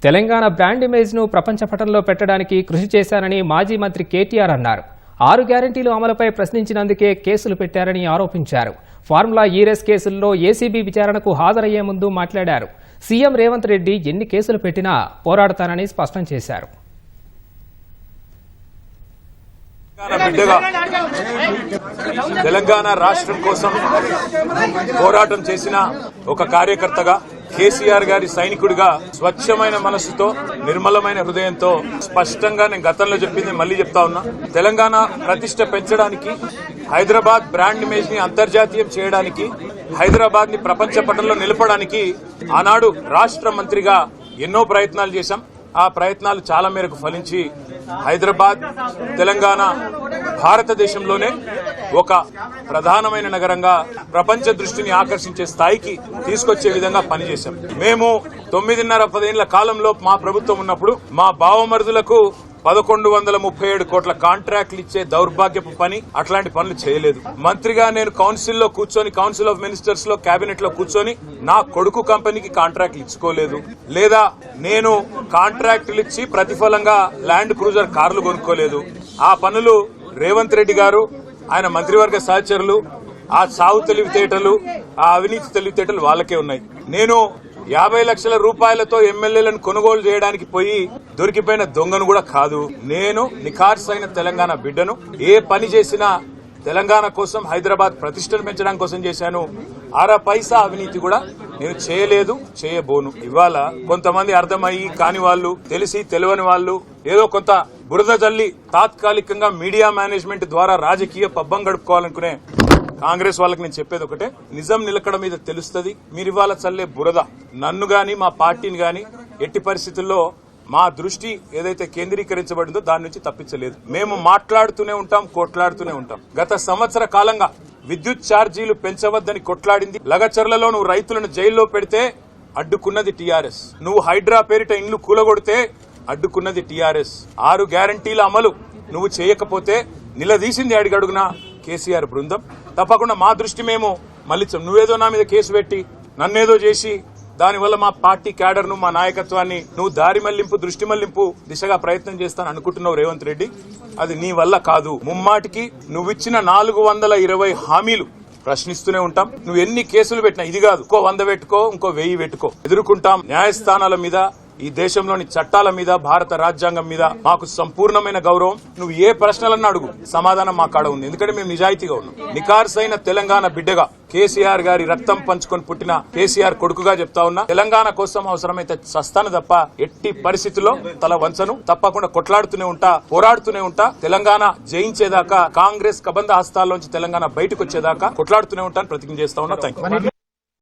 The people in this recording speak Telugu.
తెలంగాణ బ్రాండ్ ఇమేజ్ ను ప్రపంచ పటంలో పెట్టడానికి కృషి చేశారని మాజీ మంత్రి కేటీఆర్ అన్నారు. 6 గ్యారెంటీలు అమలుపై ప్రశ్నించినందుకే కేసులు పెట్టారని ఆరోపించారు. ఫార్ములా ఈరేస్ కేసుల్లో ఏసీబీ విచారణకు హాజరయ్యే ముందు మాట్లాడారు. సీఎం రేవంత్ రెడ్డి ఎన్ని కేసులు పెట్టినా పోరాడతానని స్పష్టం చేశారు. తెలంగాణ రాష్ట్రం కోసం పోరాటం చేసిన ఒక కార్యకర్తగా, కేసీఆర్ గారి సైనికుడిగా, స్వచ్ఛమైన మనస్సుతో, నిర్మలమైన హృదయంతో స్పష్టంగా నేను గతంలో చెప్పింది మళ్లీ చెప్తా ఉన్నా. తెలంగాణ ప్రతిష్ట పెంచడానికి, హైదరాబాద్ బ్రాండ్ ఇమేజ్ ని అంతర్జాతీయం చేయడానికి, హైదరాబాద్ ని ప్రపంచ పటంలో నిలపడానికి ఆనాడు రాష్ట్ర మంత్రిగా ఎన్నో ప్రయత్నాలు చేశాం. ఆ ప్రయత్నాలు చాలా మేరకు ఫలించి హైదరాబాద్, తెలంగాణ భారతదేశంలోనే ఒక ప్రధానమైన నగరంగా ప్రపంచ దృష్టిని ఆకర్షించే స్థాయికి తీసుకొచ్చే విధంగా పనిచేశాం. మేము 9.5-10 ఏళ్ల కాలంలో మా ప్రభుత్వం ఉన్నప్పుడు మా బావమరుదులకు 1137 కోట్ల కాంట్రాక్ట్లు ఇచ్చే దౌర్భాగ్యపు పని, అట్లాంటి పనులు చేయలేదు. మంత్రిగా నేను కౌన్సిల్లో కూర్చొని, కౌన్సిల్ ఆఫ్ మినిస్టర్స్ లో, కేబినెట్ లో కూర్చొని నా కొడుకు కంపెనీకి కాంట్రాక్ట్లు ఇచ్చుకోలేదు. లేదా నేను కాంట్రాక్టులు ఇచ్చి ప్రతిఫలంగా ల్యాండ్ క్రూజర్ కార్లు కొనుక్కోలేదు. ఆ పనులు రేవంత్ రెడ్డి గారు, ఆయన మంత్రివర్గ సహచరులు, ఆ సాగు తెలివితేటలు, ఆ అవినీతి తెలివితేటలు వాళ్ళకే ఉన్నాయి. నేను 50 లక్షల రూపాయలతో ఎమ్మెల్యేలను కొనుగోలు చేయడానికి పోయి దొరికిపోయిన దొంగను కూడా కాదు. నేను నిఖార్సైన తెలంగాణ బిడ్డను. ఏ పని చేసినా తెలంగాణ కోసం, హైదరాబాద్ ప్రతిష్టను పెంచడానికి కోసం చేశాను. 1 పైసా అవినీతి కూడా నేను చేయలేదు, చేయబోను. ఇవాళ కొంతమంది అర్థమయ్యి కాని వాళ్ళు, తెలిసి తెలియని వాళ్ళు ఏదో కొంత బురద జల్లి తాత్కాలికంగా మీడియా మేనేజ్మెంట్ ద్వారా రాజకీయ పబ్బం గడుపుకోవాలనుకునే కాంగ్రెస్ వాళ్ళకి నేను చెప్పేది ఒకటే, నిజం నిలకడ మీద తెలుస్తుంది. మీరు ఇవాళ చల్లే బురద నన్ను గాని, మా పార్టీని గాని ఎట్టి పరిస్థితుల్లో మా దృష్టి ఏదైతే కేంద్రీకరించబడిందో దాని నుంచి తప్పించలేదు. మేము మాట్లాడుతూనే ఉంటాం, కొట్లాడుతూనే ఉంటాం. గత సంవత్సర కాలంగా విద్యుత్ ఛార్జీలు పెంచవద్దని కొట్లాడింది. లగచర్లలో నువ్వు రైతులను జైల్లో పెడితే అడ్డుకున్నది టీఆర్ఎస్. నువ్వు హైడ్రా పేరిట ఇండ్లు కూలగొడితే అడ్డుకున్నది టీఆర్ఎస్. 6 గ్యారంటీల అమలు నువ్వు చేయకపోతే నిలదీసింది అడిగడుగునా కేసీఆర్ బృందం. తప్పకుండా మా దృష్టి మేము మళ్ళించాం. నువ్వేదో నా మీద కేసు పెట్టి నన్నేదో చేసి దానివల్ల మా పార్టీ క్యాడర్ను, మా నాయకత్వాన్ని నువ్వు దారి మళ్లింపు, దృష్టి మళ్లింపు దిశగా ప్రయత్నం చేస్తాను అనుకుంటున్నావు రేవంత్ రెడ్డి. అది నీ వల్ల కాదు. ముమ్మాటికి నువ్విచ్చిన 420 హామీలు ప్రశ్నిస్తూనే ఉంటాం. నువ్వు ఎన్ని కేసులు పెట్టినా, ఇది కాదు ఇంకో 100 పెట్టుకో, ఇంకో 1000 పెట్టుకో, ఎదుర్కొంటాం. న్యాయస్థానాల మీద, ఈ దేశంలోని చట్టాల మీద, భారత రాజ్యాంగం మీద మాకు సంపూర్ణమైన గౌరవం. నువ్వు ఏ ప్రశ్నలన్నా అడుగు, సమాధానం మా కాడ ఉంది. ఎందుకంటే మేము నిజాయితీగా ఉన్నాం. నిఖార్సైన తెలంగాణ బిడ్డగా, కేసీఆర్ గారి రక్తం పంచుకొని పుట్టిన కేసీఆర్ కొడుకుగా చెప్తా ఉన్నా, తెలంగాణ కోసం అవసరమైతే చస్తాను తప్ప ఎట్టి పరిస్థితుల్లో తల వంచను. తప్పకుండా కొట్లాడుతూనే ఉంటా, పోరాడుతూనే ఉంటా. తెలంగాణ జయించేదాకా, కాంగ్రెస్ కబంధ హస్తాల్లోంచి తెలంగాణ బయటకు వచ్చేదాకా కొట్లాడుతూనే ఉంటాను, ప్రతిజ్ఞ చేస్తా ఉన్నా. థాంక్యూ.